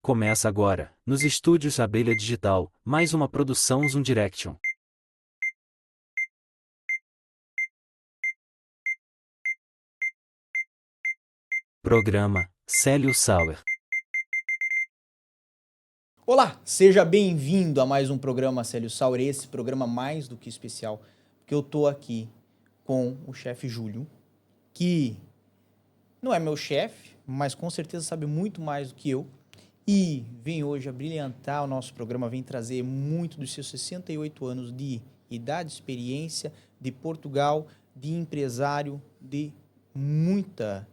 Começa agora, nos estúdios Abelha Digital, mais uma produção Zoom Direction. Programa Célio Sauer. Olá, seja bem-vindo a mais um programa Célio Sauer, esse programa mais do que especial, porque eu tô aqui com o chefe Júlio, que não é meu chefe, mas com certeza sabe muito mais do que eu, e vem hoje a brilhantar o nosso programa, vem trazer muito dos seus 68 anos de idade, experiência, de Portugal, de empresário, de muita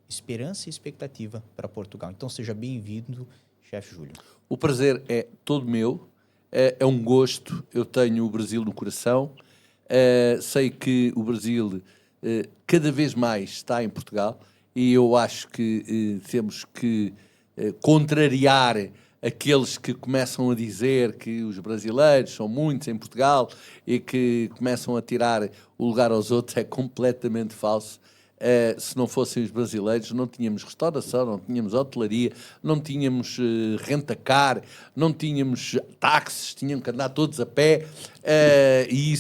esperança e expectativa para Portugal. Então seja bem-vindo, chefe Júlio. O prazer é todo meu, é um gosto, eu tenho o Brasil no coração, sei que o Brasil cada vez mais está em Portugal e eu acho que temos que contrariar aqueles que começam a dizer que os brasileiros são muitos em Portugal e que começam a tirar o lugar aos outros, é completamente falso. Se não fossem os brasileiros, não tínhamos restauração, não tínhamos hotelaria, não tínhamos renta-car, não tínhamos táxis, tinham que andar todos a pé, e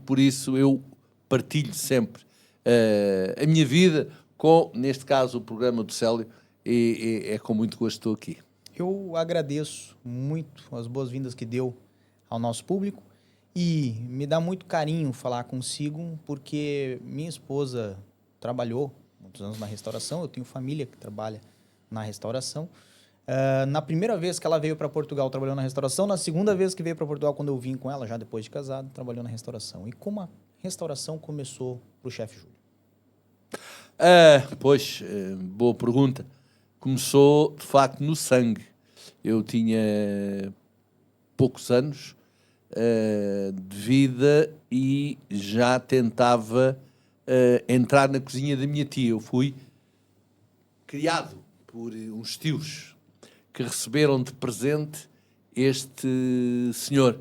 por isso eu partilho sempre a minha vida com, neste caso, o programa do Célio, e é com muito gosto que estou aqui. Eu agradeço muito as boas-vindas que deu ao nosso público e me dá muito carinho falar consigo, porque minha esposa trabalhou muitos anos na restauração, eu tenho família que trabalha na restauração. Na primeira vez que ela veio para Portugal, trabalhou na restauração. Na segunda vez que veio para Portugal, quando eu vim com ela, já depois de casado, trabalhou na restauração. E como a restauração começou para o chefe Júlio? Boa pergunta. Começou, de facto, no sangue. Eu tinha poucos anos de vida e já tentava entrar na cozinha da minha tia. Eu fui criado por uns tios que receberam de presente este senhor,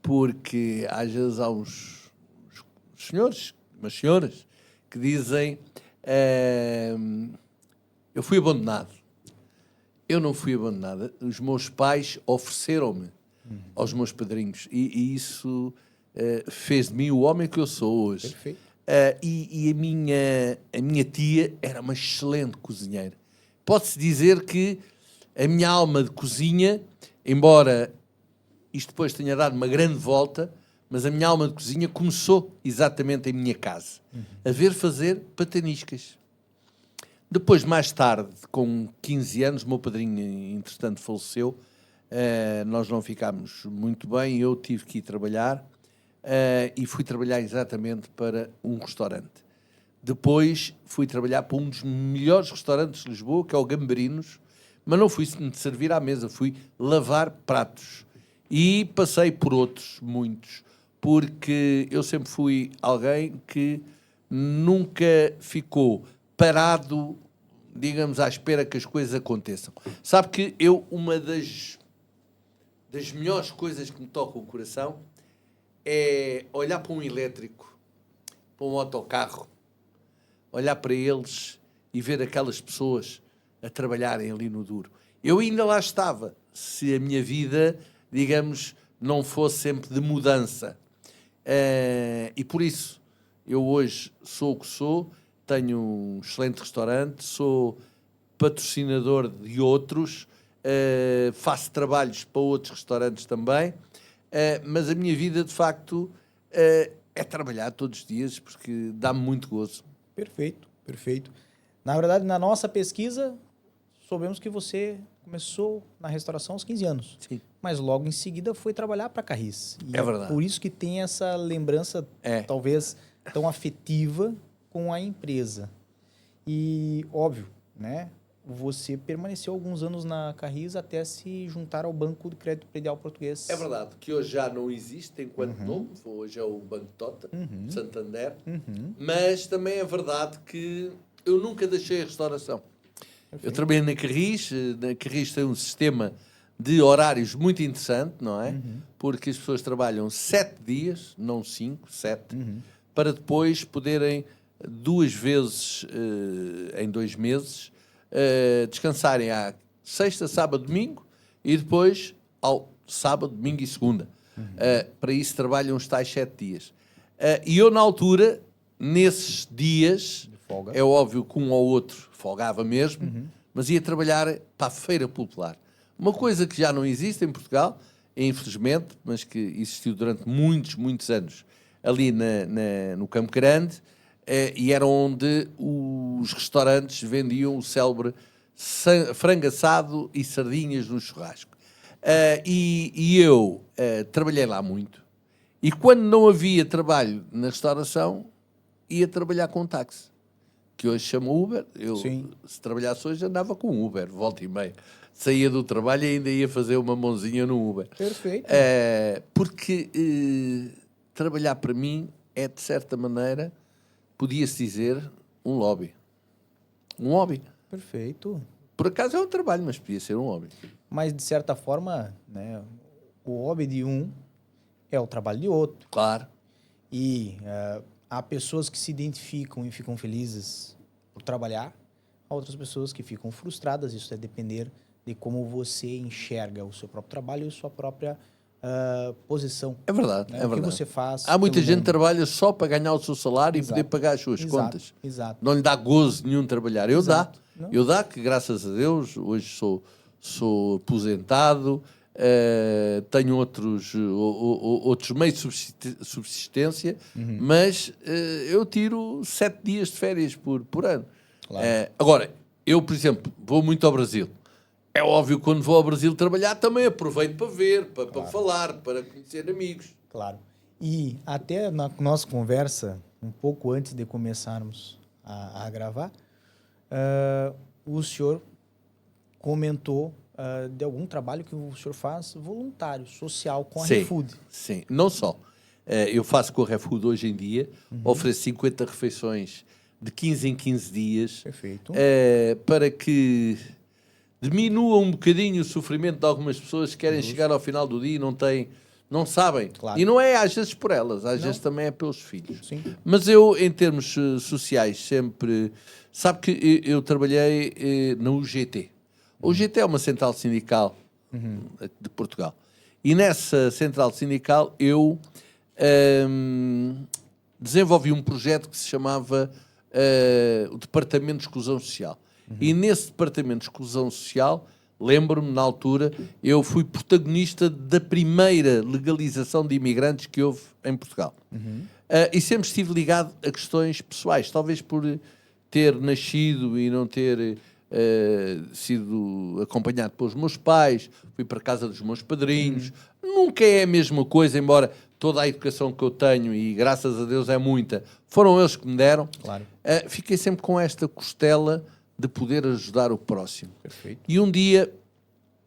porque às vezes há uns senhores, umas senhoras, que dizem eu fui abandonado. Eu não fui abandonada. Os meus pais ofereceram-me aos meus padrinhos e isso fez de mim o homem que eu sou hoje. Perfeito. E a minha tia era uma excelente cozinheira. Pode-se dizer que a minha alma de cozinha, embora isto depois tenha dado uma grande volta, mas a minha alma de cozinha começou exatamente em minha casa, a ver fazer pataniscas. Depois, mais tarde, com 15 anos, o meu padrinho, entretanto, faleceu. Nós não ficámos muito bem, eu tive que ir trabalhar e fui trabalhar exatamente para um restaurante. Depois fui trabalhar para um dos melhores restaurantes de Lisboa, que é o Gambarinos, mas não fui servir à mesa, fui lavar pratos. E passei por outros, muitos, porque eu sempre fui alguém que nunca ficou parado, digamos, à espera que as coisas aconteçam. Sabe que uma das melhores coisas que me toca o coração é olhar para um elétrico, para um autocarro, olhar para eles e ver aquelas pessoas a trabalharem ali no duro. Eu ainda lá estava, se a minha vida, digamos, não fosse sempre de mudança. E por isso, eu hoje sou o que sou, tenho um excelente restaurante, sou patrocinador de outros, faço trabalhos para outros restaurantes também, mas a minha vida, de facto, é trabalhar todos os dias, porque dá-me muito gozo. Perfeito, perfeito. Na verdade, na nossa pesquisa, soubemos que você começou na restauração aos 15 anos. Sim. Mas logo em seguida foi trabalhar para Carris. E É verdade. por isso que tem essa lembrança, talvez, tão afetiva com a empresa. E, óbvio, né? Você permaneceu alguns anos na Carris até se juntar ao Banco de Crédito Predial Português. É verdade, que hoje já não existe enquanto nome, hoje é o Banco Tota, Santander, mas também é verdade que eu nunca deixei a restauração. Perfeito. Eu trabalhei na Carris tem um sistema de horários muito interessante, não é? Porque as pessoas trabalham 7 dias, não 5, 7, para depois poderem 2 vezes em 2 meses descansarem à sexta, sábado, domingo, e depois ao sábado, domingo e segunda. Para isso trabalham os tais 7 dias. E eu, na altura, nesses dias, folga. é óbvio que um ou outro folgava mesmo, mas ia trabalhar para a Feira Popular. Uma coisa que já não existe em Portugal, infelizmente, mas que existiu durante muitos, muitos anos ali no Campo Grande, e era onde os restaurantes vendiam o célebre frango assado e sardinhas no churrasco. E eu trabalhei lá muito. E quando não havia trabalho na restauração, ia trabalhar com táxi, que hoje chama Uber. Eu, Sim. se trabalhasse hoje, andava com Uber, volta e meia. Saía do trabalho e ainda ia fazer uma mãozinha no Uber. Perfeito. Porque trabalhar para mim é, de certa maneira, podia-se dizer, um hobby. Um hobby. Perfeito. Por acaso é um trabalho, mas podia ser um hobby. Mas, de certa forma, né, o hobby de um é o trabalho de outro. Claro. E há pessoas que se identificam e ficam felizes por trabalhar, há outras pessoas que ficam frustradas. Isso é depender de como você enxerga o seu próprio trabalho e a sua própria posição. É verdade, Né? é O que verdade. você faz. Há muita pelo gente que mundo. trabalha só para ganhar o seu salário Exato. e poder pagar as suas contas. Exato. Não lhe dá gozo nenhum trabalhar. Eu dá. Exato. Não? Eu dá, que graças a Deus, hoje sou aposentado, tenho outros meios de subsistência, mas eu tiro 7 dias de férias por ano. Claro. Agora, eu, por exemplo, vou muito ao Brasil. É óbvio que quando vou ao Brasil trabalhar também aproveito para ver, para falar, para conhecer amigos. Claro. E até na nossa conversa, um pouco antes de começarmos a gravar, o senhor comentou de algum trabalho que o senhor faz voluntário, social, com a ReFood. Sim, não só. Eu faço com a ReFood hoje em dia, ofereço 50 refeições de 15 em 15 dias. Perfeito. Para que diminua um bocadinho o sofrimento de algumas pessoas que querem chegar ao final do dia e não sabem. Claro. E não é às vezes por elas, às vezes também é pelos filhos. Sim. Mas eu, em termos sociais, sempre... Sabe que eu trabalhei na UGT. A UGT é uma central sindical de Portugal. E nessa central sindical eu desenvolvi um projeto que se chamava o Departamento de Exclusão Social. E nesse Departamento de Exclusão Social, lembro-me, na altura, eu fui protagonista da primeira legalização de imigrantes que houve em Portugal. E sempre estive ligado a questões pessoais, talvez por ter nascido e não ter sido acompanhado pelos meus pais, fui para a casa dos meus padrinhos. Nunca é a mesma coisa, embora toda a educação que eu tenho, e graças a Deus é muita, foram eles que me deram. Claro. Fiquei sempre com esta costela de poder ajudar o próximo. Perfeito. E um dia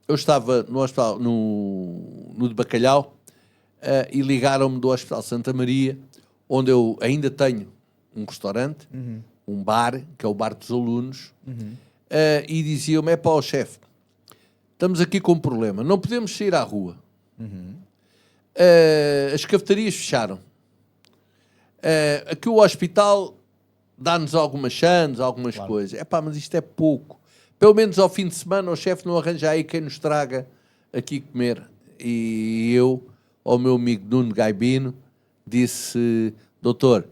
eu estava no hospital, no de Bacalhau, e ligaram-me do Hospital Santa Maria, onde eu ainda tenho um restaurante, um bar, que é o Bar dos Alunos, e diziam-me: ó chefe, estamos aqui com um problema, não podemos sair à rua. As cafetarias fecharam. Aqui o hospital dá-nos algumas chances, algumas coisas. Mas isto é pouco. Pelo menos ao fim de semana o chefe não arranja aí quem nos traga aqui comer. E eu, ao meu amigo Nuno Gaibino, disse: doutor,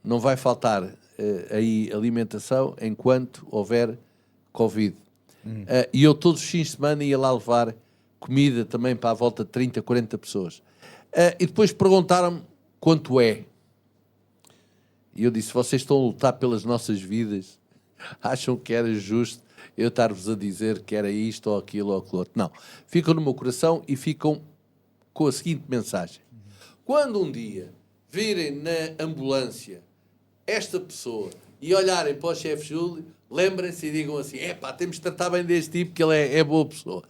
não vai faltar aí alimentação enquanto houver Covid. E eu todos os fins de semana ia lá levar comida também para a volta de 30, 40 pessoas. E depois perguntaram-me quanto é. E eu disse: vocês estão a lutar pelas nossas vidas? Acham que era justo eu estar-vos a dizer que era isto ou aquilo ou aquilo outro? Não. Ficam no meu coração e ficam com a seguinte mensagem. Quando um dia virem na ambulância esta pessoa e olharem para o chefe Júlio, lembrem-se e digam assim: temos de tratar bem deste tipo, que ele é boa pessoa.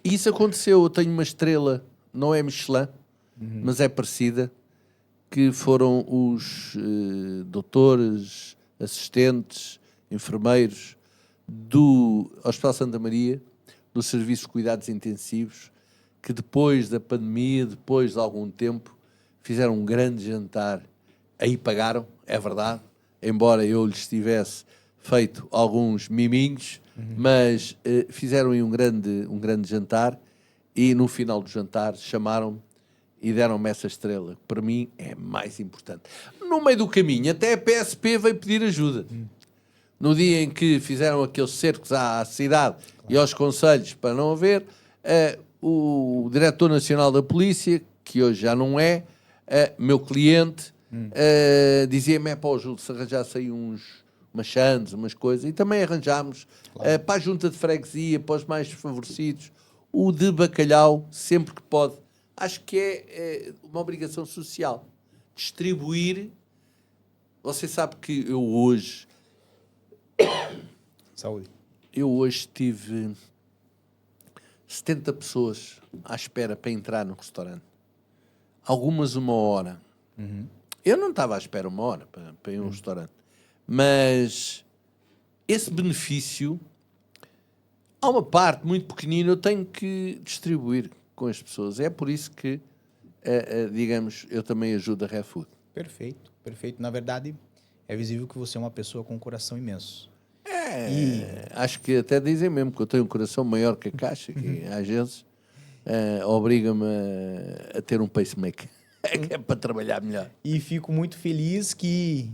E isso aconteceu. Eu tenho uma estrela, não é Michelin, mas é parecida, que foram os doutores, assistentes, enfermeiros do Hospital Santa Maria, do Serviço de Cuidados Intensivos, que depois da pandemia, depois de algum tempo, fizeram um grande jantar. Aí pagaram, é verdade, embora eu lhes tivesse feito alguns miminhos, mas fizeram aí um grande jantar e no final do jantar chamaram-me e deram-me essa estrela, que para mim é mais importante. No meio do caminho, até a PSP veio pedir ajuda. No dia em que fizeram aqueles cercos à cidade e aos concelhos para não haver, o Diretor Nacional da Polícia, que hoje já não é, meu cliente, dizia-me, pá, Júlio, se arranjasse aí umas chandes, umas coisas, e também arranjámos para a junta de freguesia, para os mais desfavorecidos, o de bacalhau, sempre que pode. Acho que é uma obrigação social. Distribuir. Você sabe que eu hoje Saúde. tive 70 pessoas à espera para entrar no restaurante. Algumas 1 hora. Eu não estava à espera 1 hora para ir a um restaurante. Mas esse benefício, há uma parte muito pequenina, eu tenho que distribuir com as pessoas. É por isso que, digamos, eu também ajudo a ReFood. Perfeito, perfeito. Na verdade, é visível que você é uma pessoa com um coração imenso. Acho que até dizem mesmo que eu tenho um coração maior que a caixa, que às vezes obriga-me a ter um pacemaker. É para trabalhar melhor. E fico muito feliz que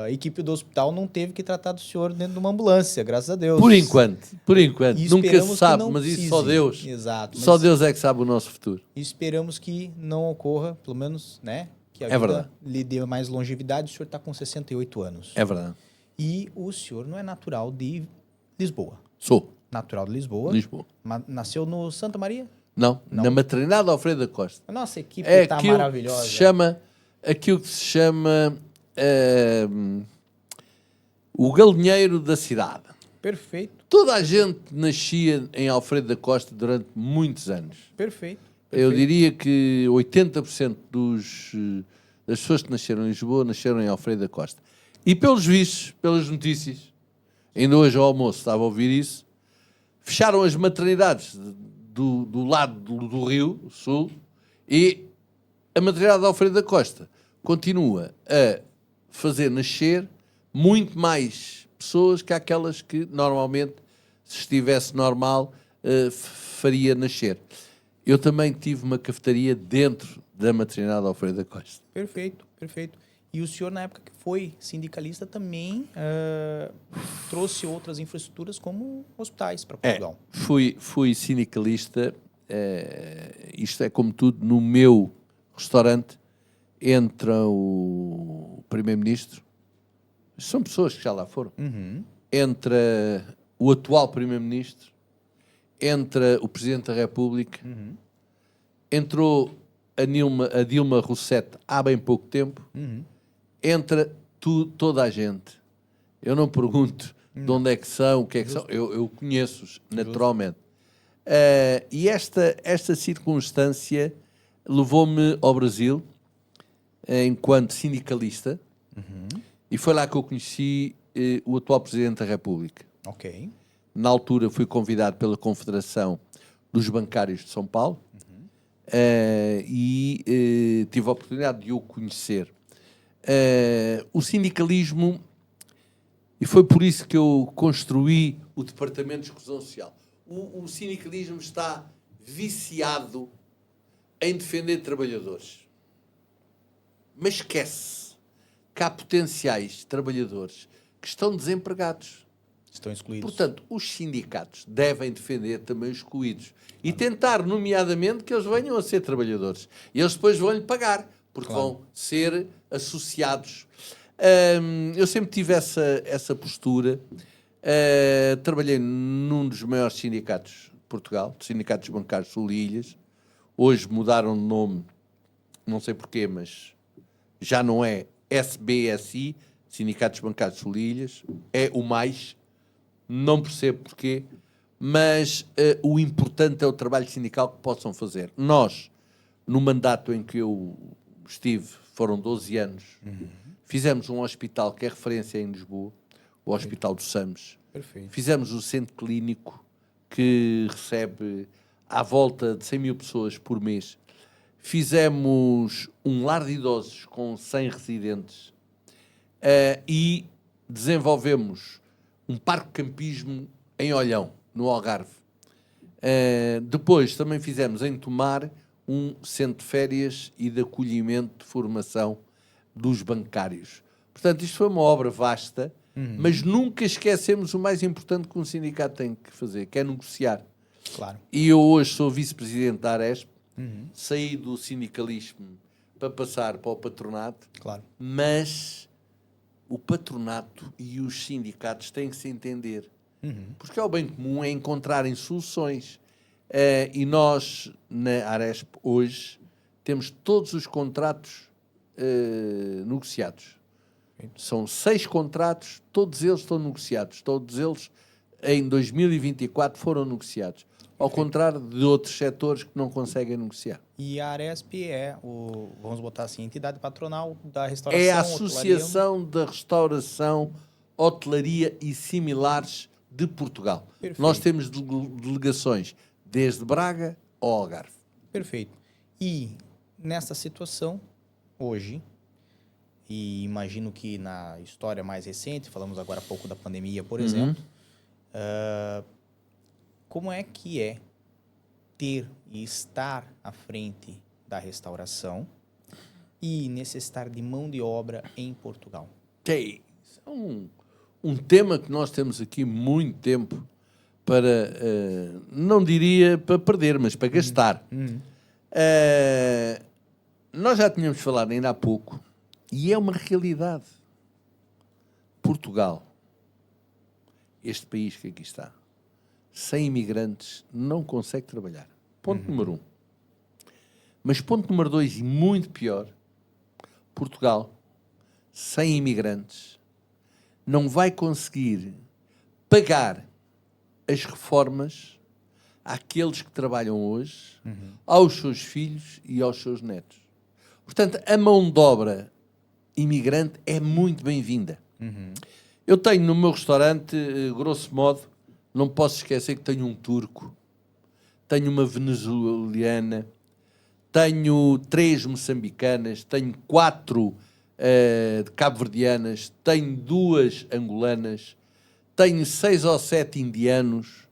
a equipe do hospital não teve que tratar do senhor dentro de uma ambulância, graças a Deus. Por enquanto. E Nunca esperamos se que sabe, não mas isso precise. só Deus. Exato. Só Deus é que sabe o nosso futuro. E esperamos que não ocorra, pelo menos, né? Que a É vida verdade. lhe dê mais longevidade. O senhor está com 68 anos. É verdade. E o senhor não é natural de Lisboa. Sou. Natural de Lisboa. Lisboa. Nasceu no Santa Maria? Não, na maternidade Alfredo da Costa. A nossa equipe É está aquilo maravilhosa. aquilo que se chama o galinheiro da cidade. Perfeito, Toda a gente nascia em Alfredo da Costa durante muitos anos. perfeito. Eu diria que 80% das pessoas que nasceram em Lisboa nasceram em Alfredo da Costa. E pelos vistos, pelas notícias, ainda hoje ao almoço estava a ouvir isso, fecharam as maternidades do lado do Rio Sul e a maternidade de Alfredo da Costa continua a fazer nascer muito mais pessoas que aquelas que normalmente, se estivesse normal, faria nascer. Eu também tive uma cafetaria dentro da maternidade de Alfredo da Costa. Perfeito, perfeito. E o senhor, na época que foi sindicalista, também trouxe outras infraestruturas como hospitais para Portugal. Fui sindicalista, isto é como tudo, no meu restaurante entra o Primeiro-Ministro, são pessoas que já lá foram, entra o atual Primeiro-Ministro, entra o Presidente da República, entrou a Dilma Rousseff há bem pouco tempo, entra toda a gente. Eu não pergunto de onde é que são, o que é que são, eu conheço-os naturalmente. E esta circunstância levou-me ao Brasil enquanto sindicalista e foi lá que eu conheci o atual Presidente da República. Ok. Na altura fui convidado pela Confederação dos Bancários de São Paulo e tive a oportunidade de o conhecer. O sindicalismo, e foi por isso que eu construí o Departamento de Exclusão Social. O sindicalismo está viciado em defender trabalhadores. Mas esquece que há potenciais trabalhadores que estão desempregados. Estão excluídos. Portanto, os sindicatos devem defender também os excluídos e tentar, nomeadamente, que eles venham a ser trabalhadores. E eles depois vão-lhe pagar, porque vão ser associados. Eu sempre tive essa postura. Trabalhei num dos maiores sindicatos de Portugal, Sindicatos Bancários Sul e Ilhas. Hoje mudaram de nome, não sei porquê, mas já não é SBSI, Sindicatos Bancários Sul e Ilhas, é o mais, não percebo porquê, mas o importante é o trabalho sindical que possam fazer. Nós, no mandato em que eu estive, foram 12 anos, fizemos um hospital que é referência em Lisboa, o Hospital do SAMS. Perfeito. Fizemos o centro clínico que recebe à volta de 100 mil pessoas por mês. Fizemos um lar de idosos com 100 residentes e desenvolvemos um parque de campismo em Olhão, no Algarve. Depois também fizemos em Tomar um centro de férias e de acolhimento de formação dos bancários. Portanto, isto foi uma obra vasta, mas nunca esquecemos o mais importante que um sindicato tem que fazer, que é negociar. Claro. E eu hoje sou vice-presidente da Aresp, saí do sindicalismo para passar para o patronato, Claro. mas o patronato e os sindicatos têm que se entender. Porque é o bem comum é encontrarem soluções. E nós, na Aresp, hoje, temos todos os contratos negociados. São 6 contratos, todos eles estão negociados. Todos eles, em 2024, foram negociados. Ao contrário de outros setores que não conseguem negociar. E a Aresp é, vamos botar assim, a entidade patronal da restauração, É a Associação da Restauração, Hotelaria e Similares de Portugal. Perfeito. Nós temos delegações desde Braga ao Algarve. Perfeito. E nessa situação, hoje, e imagino que na história mais recente, falamos agora há pouco da pandemia, por exemplo, como é que é ter e estar à frente da restauração e necessitar de mão de obra em Portugal? Isso é um tema que nós temos aqui muito tempo para, não diria para perder, mas para gastar. Nós já tínhamos falado ainda há pouco, e é uma realidade. Portugal, este país que aqui está, sem imigrantes não consegue trabalhar. Ponto número 1. Mas ponto número 2, e muito pior, Portugal, sem imigrantes, não vai conseguir pagar as reformas àqueles que trabalham hoje, aos seus filhos e aos seus netos. Portanto, a mão de obra imigrante é muito bem-vinda. Eu tenho no meu restaurante, grosso modo, não posso esquecer que tenho um turco, tenho uma venezuelana, tenho 3 moçambicanas, tenho 4 de cabo-verdianas, tenho 2 angolanas, tenho 6 ou 7 indianos,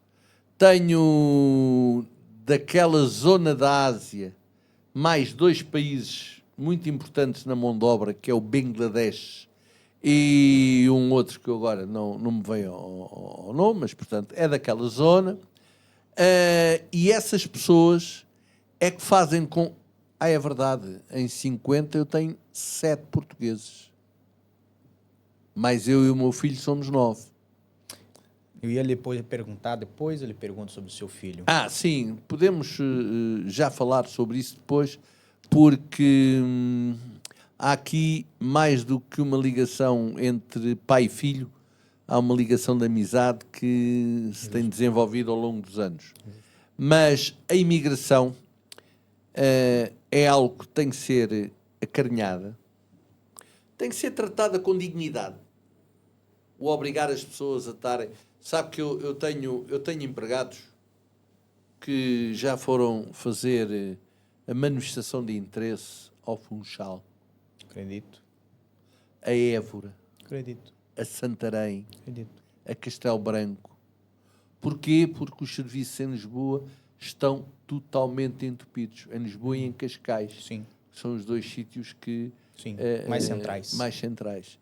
tenho daquela zona da Ásia mais 2 países muito importantes na mão de obra, que é o Bangladesh e um outro que agora não me veio ao nome, mas portanto é daquela zona. E essas pessoas é que fazem com... é verdade, em 50 eu tenho 7 portugueses. Mas eu e o meu filho somos 9. Eu ia depois perguntar, depois eu lhe pergunto sobre o seu filho. Sim, podemos já falar sobre isso depois, porque há aqui mais do que uma ligação entre pai e filho, há uma ligação de amizade que se tem desenvolvido ao longo dos anos. Mas a imigração é algo que tem que ser acarinhada, tem que ser tratada com dignidade. O obrigar as pessoas a estarem... Sabe que eu tenho empregados que já foram fazer a manifestação de interesse ao Funchal, Acredito. a Évora, Acredito. a Santarém, Acredito. a Castelo Branco. Porquê? Porque os serviços em Lisboa estão totalmente entupidos. Em Lisboa e em Cascais. Sim. São os 2 sítios que... Sim. Mais centrais. Mais centrais.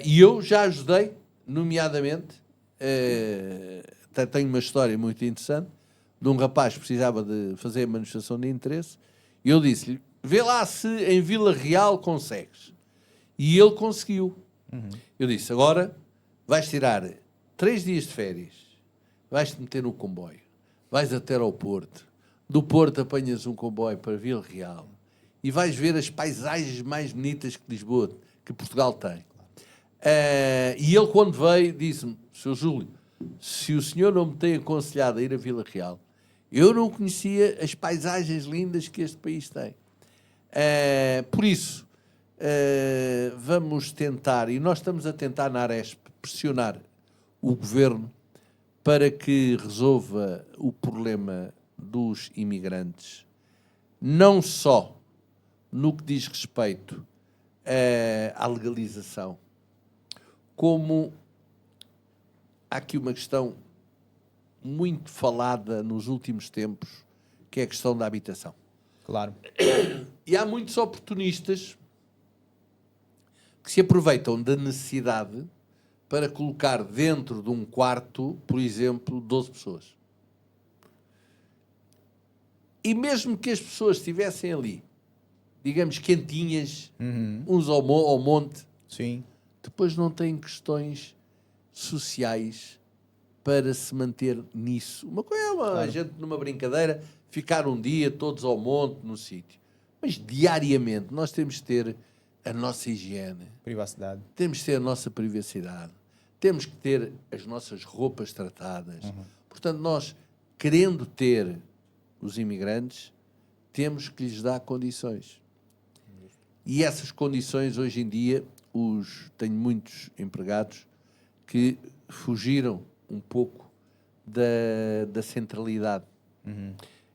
E eu já ajudei, nomeadamente, tenho uma história muito interessante, de um rapaz que precisava de fazer a manifestação de interesse, e eu disse-lhe, vê lá se em Vila Real consegues. E ele conseguiu. Eu disse, agora vais tirar 3 dias de férias, vais-te meter no comboio, vais até ao Porto, do Porto apanhas um comboio para Vila Real e vais ver as paisagens mais bonitas que Lisboa, que Portugal tem. E ele, quando veio, disse-me, Sr. Júlio, se o senhor não me tem aconselhado a ir a Vila Real, eu não conhecia as paisagens lindas que este país tem. Por isso, vamos tentar, e nós estamos a tentar na Aresp, pressionar o Governo para que resolva o problema dos imigrantes, não só no que diz respeito à legalização, como há aqui uma questão muito falada nos últimos tempos, que é a questão da habitação. Claro. E há muitos oportunistas que se aproveitam da necessidade para colocar dentro de um quarto, por exemplo, 12 pessoas. E mesmo que as pessoas estivessem ali, digamos, quentinhas, uns ao monte, Sim. depois não têm questões sociais para se manter nisso. Uma coisa é a gente, numa brincadeira, ficar um dia todos ao monte, no sítio. Mas diariamente nós temos que ter a nossa higiene. Privacidade. Temos que ter a nossa privacidade. Temos que ter as nossas roupas tratadas. Portanto, nós, querendo ter os imigrantes, temos que lhes dar condições. E essas condições, hoje em dia, tenho muitos empregados que fugiram um pouco da centralidade.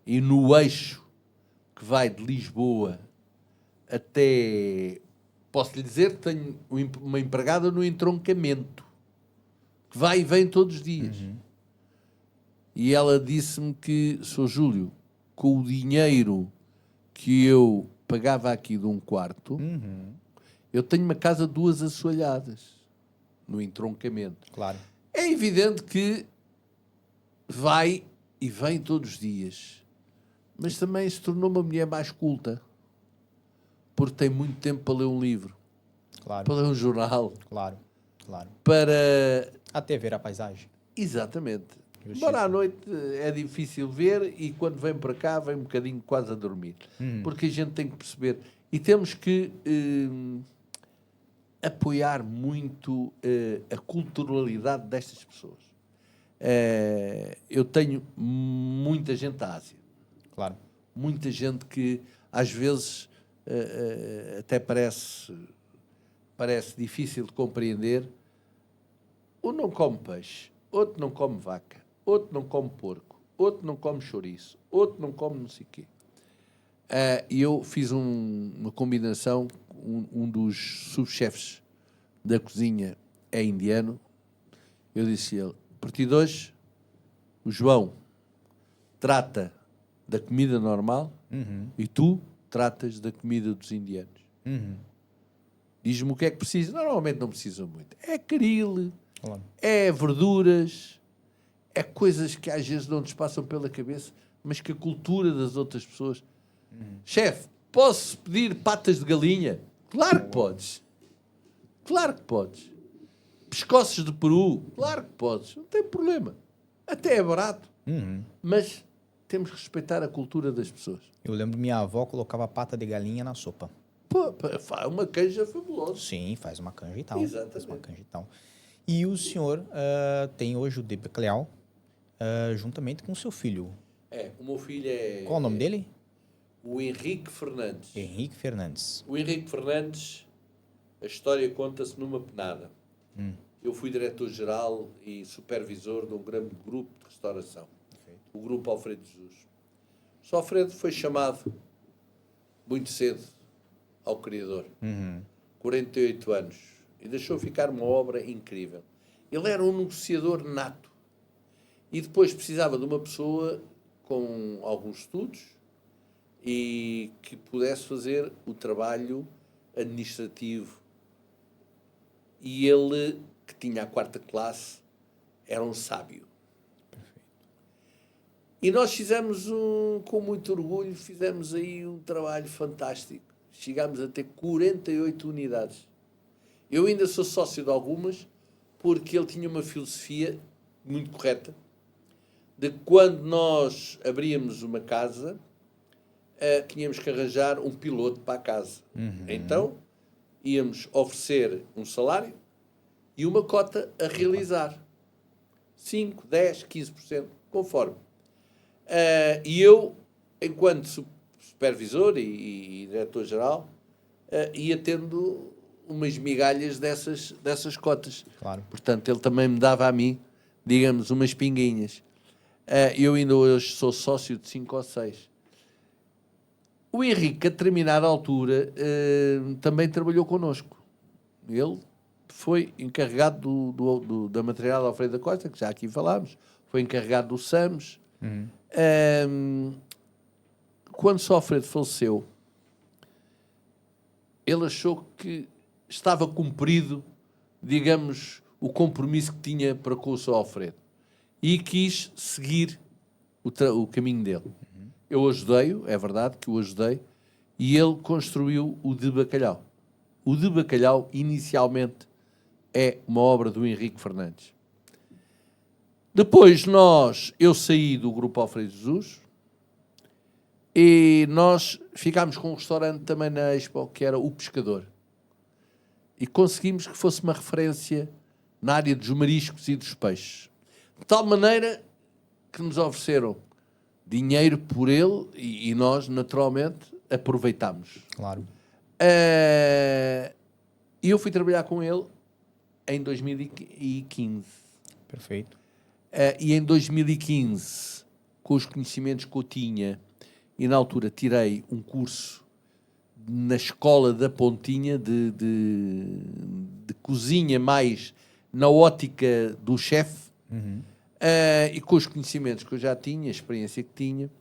E no eixo que vai de Lisboa até... Posso lhe dizer que tenho uma empregada no entroncamento, que vai e vem todos os dias. E ela disse-me que, Sr. Júlio, com o dinheiro que eu pagava aqui de um quarto, eu tenho uma casa 2 assoalhadas no entroncamento. Claro. É evidente que vai e vem todos os dias, mas também se tornou uma mulher mais culta, porque tem muito tempo para ler um livro, Claro. para ler um jornal, Claro. Claro. para... Até ver a paisagem. Exatamente. Justiça. Embora à noite é difícil ver e quando vem para cá vem um bocadinho quase a dormir. Porque a gente tem que perceber. E temos que apoiar muito a culturalidade destas pessoas. Eu tenho muita gente da Ásia. Claro. Muita gente que às vezes até parece difícil de compreender. Um não come peixe, outro não come vaca, outro não come porco, outro não come chouriço, outro não come não sei o quê. E eu fiz uma combinação, um dos subchefes da cozinha é indiano. Eu disse a ele, a partir de hoje, o João trata da comida normal e tu tratas da comida dos indianos. Diz-me o que é que precisa. Normalmente não precisa muito. É caril, Claro. é verduras, é coisas que às vezes não nos passam pela cabeça, mas que a cultura das outras pessoas... Chefe, posso pedir patas de galinha? Claro que podes. Claro que podes. Pescoços de peru? Claro que podes. Não tem problema. Até é barato. Mas temos que respeitar a cultura das pessoas. Eu lembro minha avó colocava pata de galinha na sopa. Pô, faz uma canja fabulosa. Sim, faz uma canja e tal. Exatamente. Faz uma canja e tal. E o senhor tem hoje o de Bacalhau, juntamente com o seu filho. O meu filho é... Qual o nome dele? O Henrique Fernandes. Henrique Fernandes. O Henrique Fernandes, a história conta-se numa penada. Eu fui diretor-geral e supervisor de um grande grupo de restauração. Perfeito. O Grupo Alfredo Jesus. O Sr. Alfredo foi chamado muito cedo ao Criador. 48 anos. E deixou ficar uma obra incrível. Ele era um negociador nato. E depois precisava de uma pessoa com alguns estudos e que pudesse fazer o trabalho administrativo. E ele, que tinha a 4ª classe, era um sábio. Perfeito. E nós fizemos, com muito orgulho, fizemos aí um trabalho fantástico. Chegámos a ter 48 unidades. Eu ainda sou sócio de algumas, porque ele tinha uma filosofia muito correta, de que quando nós abríamos uma casa, tínhamos que arranjar um piloto para a casa. Então, íamos oferecer um salário e uma cota a realizar. 5, 10, 15%, conforme. E eu, enquanto supervisor e diretor-geral, ia tendo umas migalhas dessas cotas. Claro. Portanto, ele também me dava a mim, digamos, umas pinguinhas. Eu ainda hoje sou sócio de 5 ou 6. O Henrique, a determinada altura, também trabalhou connosco. Ele foi encarregado da Material Alfredo da Costa, que já aqui falámos, foi encarregado do SAMS. Quando Sr. Alfredo faleceu, ele achou que estava cumprido, digamos, o compromisso que tinha para com o Sr. Alfredo. E quis seguir o caminho dele. Eu ajudei-o, é verdade que o ajudei, e ele construiu o de Bacalhau. O de Bacalhau, inicialmente, é uma obra do Henrique Fernandes. Depois eu saí do Grupo Alfredo Jesus e nós ficámos com um restaurante também na Expo, que era o Pescador. E conseguimos que fosse uma referência na área dos mariscos e dos peixes. De tal maneira que nos ofereceram dinheiro por ele e nós, naturalmente, aproveitámos. Claro. E eu fui trabalhar com ele em 2015. Perfeito. E em 2015, com os conhecimentos que eu tinha, e na altura tirei um curso na Escola da Pontinha de cozinha, mais na ótica do chefe, e com os conhecimentos que eu já tinha, a experiência que tinha,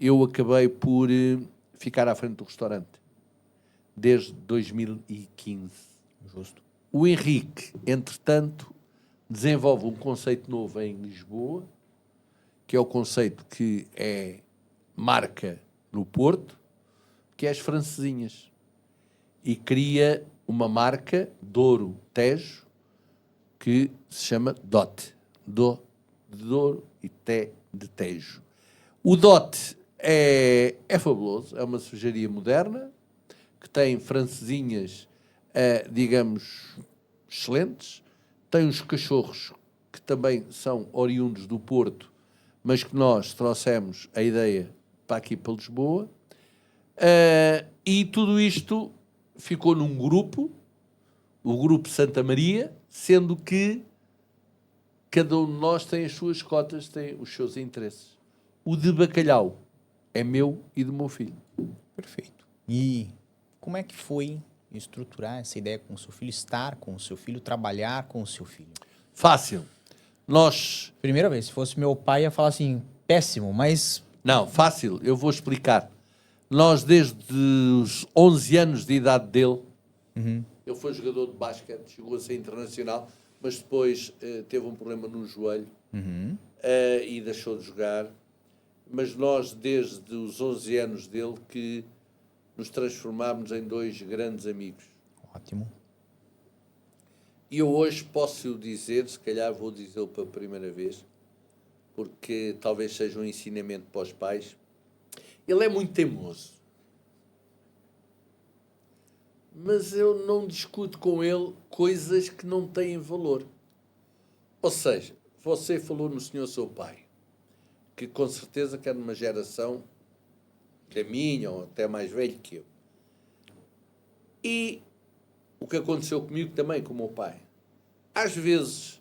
eu acabei por ficar à frente do restaurante desde 2015. Justo. O Henrique, entretanto, desenvolve um conceito novo em Lisboa, que é o conceito que é marca no Porto, que é as francesinhas. E cria uma marca Douro Tejo, que se chama DOT. De Douro e Té de Tejo. O DOT é fabuloso, é uma cervejaria moderna, que tem francesinhas, digamos, excelentes. Tem uns cachorros que também são oriundos do Porto, mas que nós trouxemos a ideia para aqui, para Lisboa. E tudo isto ficou num grupo, o Grupo Santa Maria, sendo que cada um de nós tem as suas cotas, tem os seus interesses. O de Bacalhau é meu e do meu filho. Perfeito. E como é que foi estruturar essa ideia com o seu filho, estar com o seu filho, trabalhar com o seu filho? Fácil. Primeira vez, se fosse meu pai, ia falar assim, péssimo, mas... Não, fácil, eu vou explicar. Nós, desde os 11 anos de idade dele, ele foi jogador de basquete, chegou a ser internacional, mas depois teve um problema no joelho e deixou de jogar. Mas nós, desde os 11 anos dele, que nos transformámos em dois grandes amigos. Ótimo. E eu hoje posso dizer, se calhar vou dizê-lo pela primeira vez, porque talvez seja um ensinamento para os pais. Ele é muito teimoso. Mas eu não discuto com ele coisas que não têm valor. Ou seja, você falou no senhor seu pai, que com certeza que é numa geração que a minha, ou até mais velho que eu. E o que aconteceu comigo também, com o meu pai. Às vezes,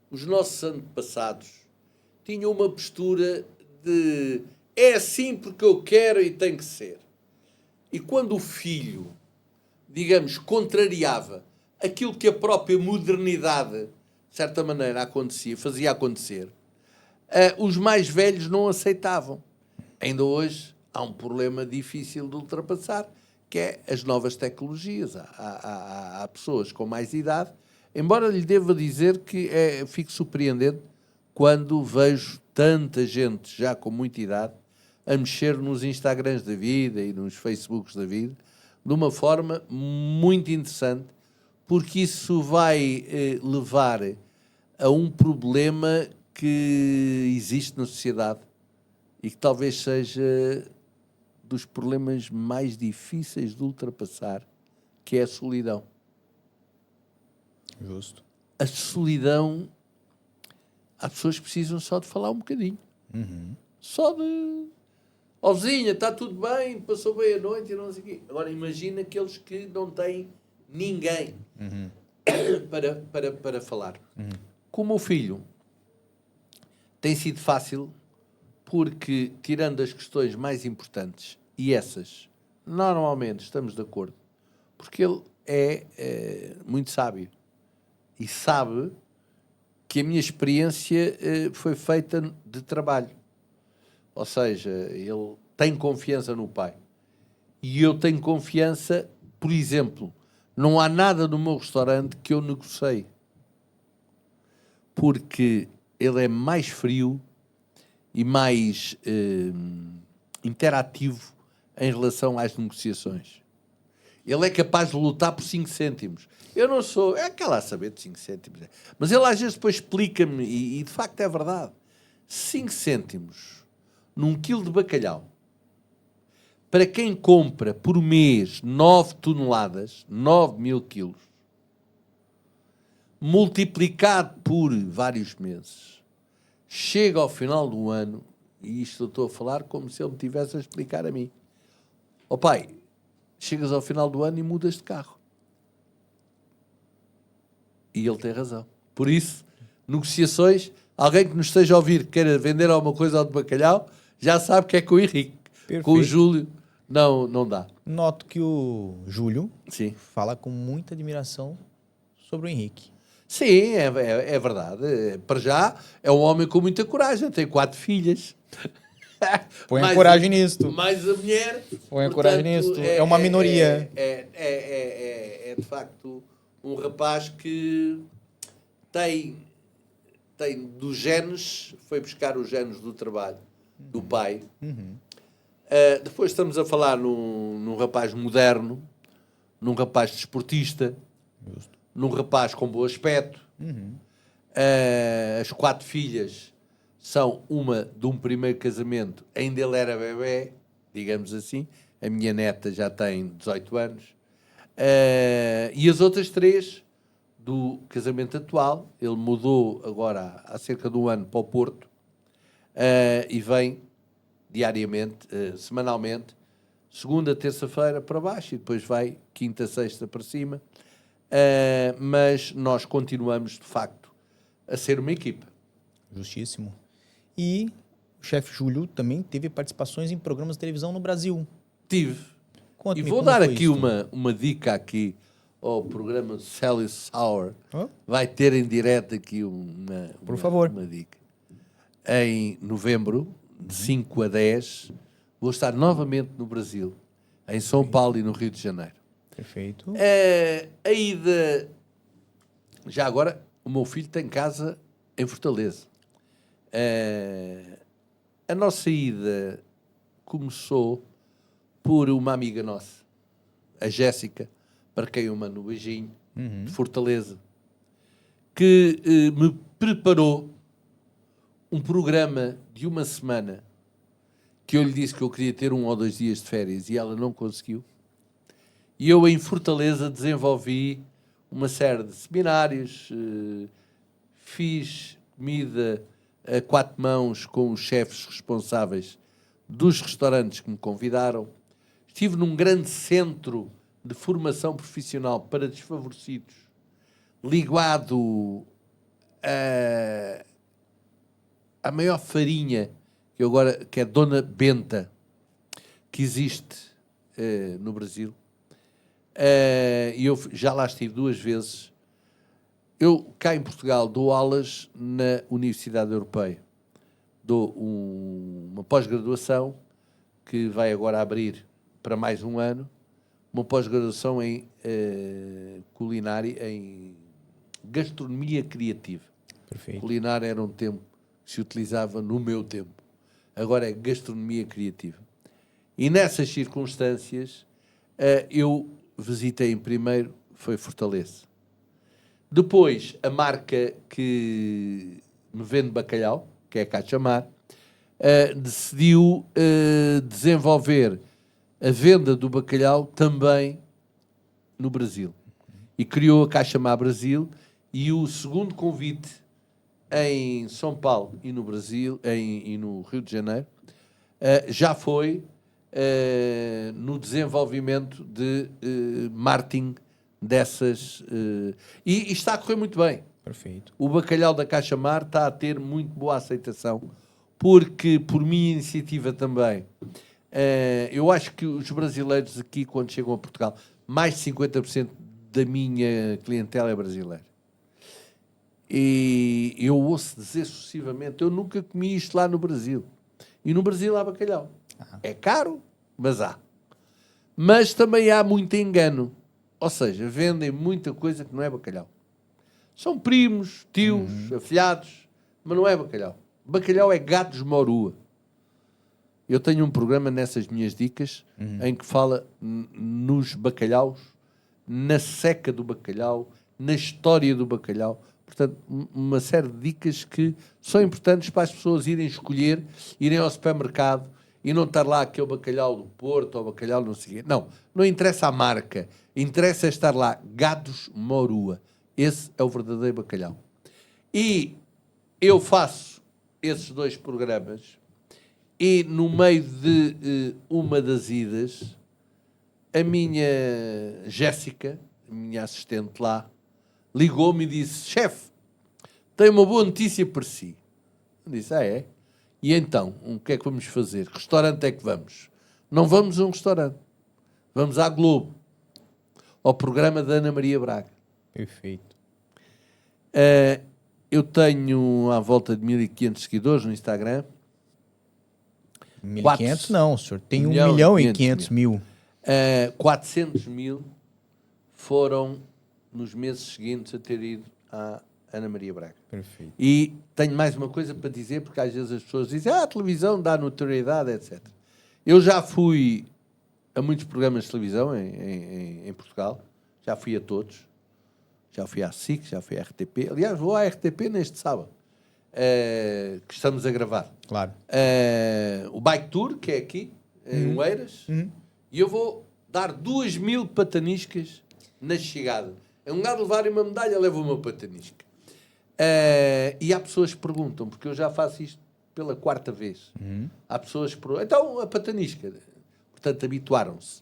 os nossos antepassados tinham uma postura de é assim porque eu quero e tem que ser. E quando o filho, digamos, contrariava aquilo que a própria modernidade, de certa maneira, fazia acontecer, os mais velhos não aceitavam. Ainda hoje há um problema difícil de ultrapassar, que é as novas tecnologias. Há pessoas com mais idade, embora lhe deva dizer que fico surpreendente quando vejo tanta gente já com muita idade a mexer nos Instagrams da vida e nos Facebooks da vida de uma forma muito interessante, porque isso vai levar a um problema que existe na sociedade e que talvez seja dos problemas mais difíceis de ultrapassar, que é a solidão. Justo. A solidão, há pessoas que precisam só de falar um bocadinho. Só de... Ó vizinha, está tudo bem, passou bem a noite e não sei o quê. Agora imagina aqueles que não têm ninguém para falar. Com o meu filho tem sido fácil porque, tirando as questões mais importantes, e essas normalmente estamos de acordo, porque ele é muito sábio e sabe que a minha experiência foi feita de trabalho. Ou seja, ele tem confiança no pai. E eu tenho confiança, por exemplo, não há nada no meu restaurante que eu negociei. Porque ele é mais frio e mais interativo em relação às negociações. Ele é capaz de lutar por 5 cêntimos. Eu não sou... É aquela a saber de 5 cêntimos. Mas ele às vezes depois explica-me, e de facto é verdade. 5 cêntimos num quilo de bacalhau, para quem compra por mês 9 toneladas, 9.000 quilos, multiplicado por vários meses, chega ao final do ano, e isto eu estou a falar como se ele me tivesse a explicar a mim. Ó pai, chegas ao final do ano e mudas de carro. E ele tem razão. Por isso, negociações, alguém que nos esteja a ouvir que queira vender alguma coisa ao de bacalhau, já sabe que é com o Henrique. Perfeito. Com o Júlio, não dá. Noto que o Júlio Sim. fala com muita admiração sobre o Henrique. Sim, é verdade. Para já, é um homem com muita coragem. Tem 4 filhas. Põe a coragem nisto. Mais a mulher. Põe a coragem nisto. É uma minoria. É de facto um rapaz que tem dos genes, foi buscar os genes do trabalho do pai. Depois estamos a falar num rapaz moderno, num rapaz desportista, num rapaz com bom aspecto. As 4 filhas são uma de um primeiro casamento, ainda ele era bebé, digamos assim. A minha neta já tem 18 anos. E as outras 3 do casamento atual. Ele mudou agora há cerca de um ano para o Porto e vem diariamente, semanalmente, segunda, terça-feira para baixo e depois vai quinta, sexta para cima. Mas nós continuamos, de facto, a ser uma equipa. Justíssimo. E o chefe Júlio também teve participações em programas de televisão no Brasil. Tive. Conte-me E vou como dar foi aqui isto. uma dica aqui ao programa Sally Sour. Oh? Vai ter em direto aqui Por favor. uma dica. Em novembro, de 5 a 10, vou estar novamente no Brasil, em São Paulo e no Rio de Janeiro. Perfeito. A ida... Já agora, o meu filho tem casa em Fortaleza. A nossa ida começou por uma amiga nossa, a Jéssica, para quem eu mando um beijinho, de Fortaleza, que me preparou um programa de uma semana que eu lhe disse que eu queria ter 1 ou 2 dias de férias e ela não conseguiu. E eu, em Fortaleza, desenvolvi uma série de seminários, fiz comida a 4 mãos com os chefes responsáveis dos restaurantes que me convidaram. Estive num grande centro de formação profissional para desfavorecidos, ligado à maior farinha, que é Dona Benta, que existe no Brasil. E eu já lá estive 2 vezes. Eu, cá em Portugal, dou aulas na Universidade Europeia. Dou uma pós-graduação que vai agora abrir para mais um ano, uma pós-graduação em culinária, em gastronomia criativa. Perfeito. Culinária era um termo que se utilizava no meu tempo. Agora é gastronomia criativa. E nessas circunstâncias, eu visitei em primeiro, foi Fortaleza. Depois, a marca que me vende bacalhau, que é a Cachamar, decidiu desenvolver a venda do bacalhau também no Brasil. E criou a Cachamar Brasil, e o segundo convite em São Paulo e no Brasil, e no Rio de Janeiro, já foi no desenvolvimento de marketing dessas... e está a correr muito bem. Perfeito. O bacalhau da Cachamar está a ter muito boa aceitação, porque, por minha iniciativa também, eu acho que os brasileiros aqui, quando chegam a Portugal, mais de 50% da minha clientela é brasileira. E eu ouço dizer sucessivamente, eu nunca comi isto lá no Brasil. E no Brasil há bacalhau. É caro, mas há. Mas também há muito engano. Ou seja, vendem muita coisa que não é bacalhau. São primos, tios, afilhados, mas não é bacalhau. Bacalhau é gatos morua. Eu tenho um programa nessas minhas dicas em que fala nos bacalhaus, na seca do bacalhau, na história do bacalhau. Portanto, uma série de dicas que são importantes para as pessoas irem escolher, irem ao supermercado e não estar lá aquele bacalhau do Porto ou bacalhau não sei o quê. Não, não interessa a marca. Interessa estar lá. Gatos Morua. Esse é o verdadeiro bacalhau. E eu faço esses 2 programas e no meio de uma das idas, a minha Jéssica, a minha assistente lá, ligou-me e disse: chefe, tenho uma boa notícia para si. Eu disse: é? E então, o que é que vamos fazer? Que restaurante é que vamos? Não vamos a um restaurante. Vamos à Globo. Ao programa da Ana Maria Braga. Perfeito. Eu tenho à volta de 1.500 seguidores no Instagram. 1.500 não, o senhor tem 1.500.000. 400.000 foram nos meses seguintes a ter ido à Ana Maria Braga. Perfeito. E tenho mais uma coisa para dizer, porque às vezes as pessoas dizem a televisão dá notoriedade, etc. Eu já fui a muitos programas de televisão em Portugal, já fui a todos, já fui à SIC, já fui à RTP, aliás vou à RTP neste sábado, que estamos a gravar. Claro. O Bike Tour, que é aqui, em Oeiras, e eu vou dar 2.000 pataniscas na chegada. Em lugar de levarem uma medalha, levo uma patanisca. E há pessoas que perguntam, porque eu já faço isto pela 4ª vez. Há pessoas que perguntam, então a patanisca. Portanto, habituaram-se.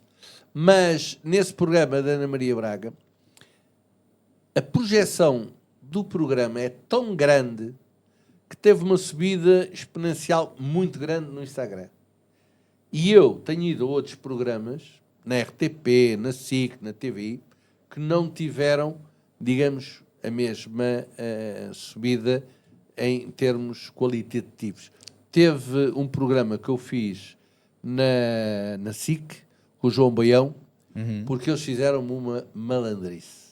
Mas nesse programa da Ana Maria Braga, a projeção do programa é tão grande que teve uma subida exponencial muito grande no Instagram. E eu tenho ido a outros programas, na RTP, na SIC, na TV, que não tiveram, digamos, a mesma subida em termos qualitativos. Teve um programa que eu fiz na SIC, com o João Baião, porque eles fizeram-me uma malandrice.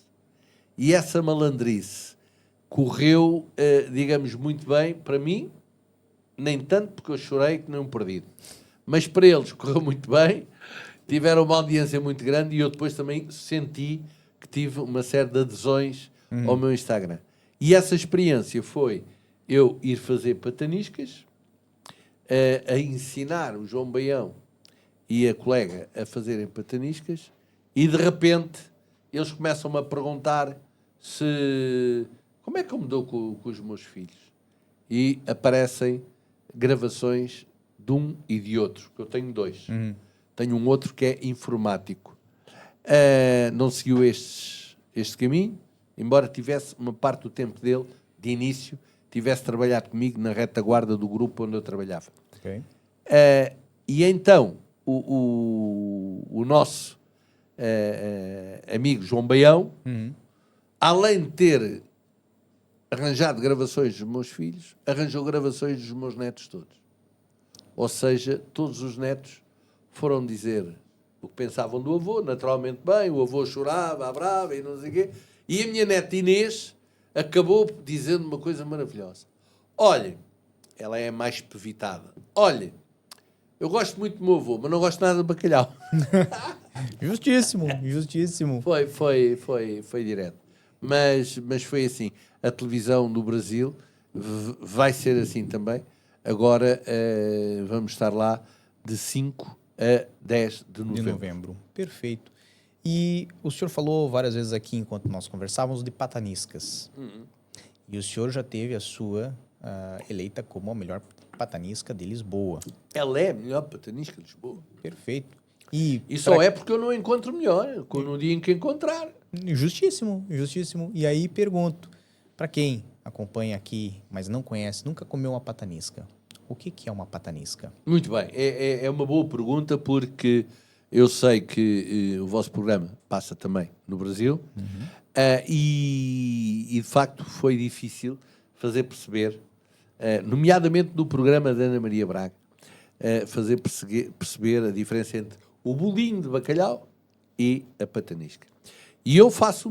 E essa malandrice correu, digamos, muito bem para mim, nem tanto porque eu chorei que nem um perdido. Mas para eles correu muito bem, tiveram uma audiência muito grande e eu depois também senti que tive uma série de adesões ao meu Instagram. E essa experiência foi eu ir fazer pataniscas, a ensinar o João Baião e a colega a fazerem pataniscas e de repente eles começam-me a perguntar como é que eu me dou com os meus filhos. E aparecem gravações de um e de outro, que eu tenho 2. Tenho um outro que é informático. Não seguiu este caminho, embora tivesse uma parte do tempo dele, de início, tivesse trabalhado comigo na retaguarda do grupo onde eu trabalhava. Okay. E então, o nosso amigo João Baião, além de ter arranjado gravações dos meus filhos, arranjou gravações dos meus netos todos. Ou seja, todos os netos foram dizer o que pensavam do avô, naturalmente bem, o avô chorava, abrava e não sei o quê. E a minha neta Inês acabou dizendo uma coisa maravilhosa. Olha, ela é mais pevitada. Olha, eu gosto muito do meu avô, mas não gosto nada de bacalhau. Justíssimo, justíssimo. Foi direto. Mas foi assim. A televisão do Brasil vai ser assim também. Agora vamos estar lá de 5 a 10 de novembro. Perfeito. E o senhor falou várias vezes aqui, enquanto nós conversávamos, de pataniscas. E o senhor já teve a sua eleita como a melhor patanisca de Lisboa. Ela é a melhor patanisca de Lisboa. Perfeito. E só é porque eu não encontro melhor, no dia em que encontrar. Justíssimo, justíssimo. E aí pergunto, para quem acompanha aqui, mas não conhece, nunca comeu uma patanisca, o que é uma patanisca? Muito bem, é uma boa pergunta porque Eu sei que o vosso programa passa também no Brasil. E de facto foi difícil fazer perceber, nomeadamente no programa da Ana Maria Braga, fazer perceber a diferença entre o bolinho de bacalhau e a patanisca. E eu faço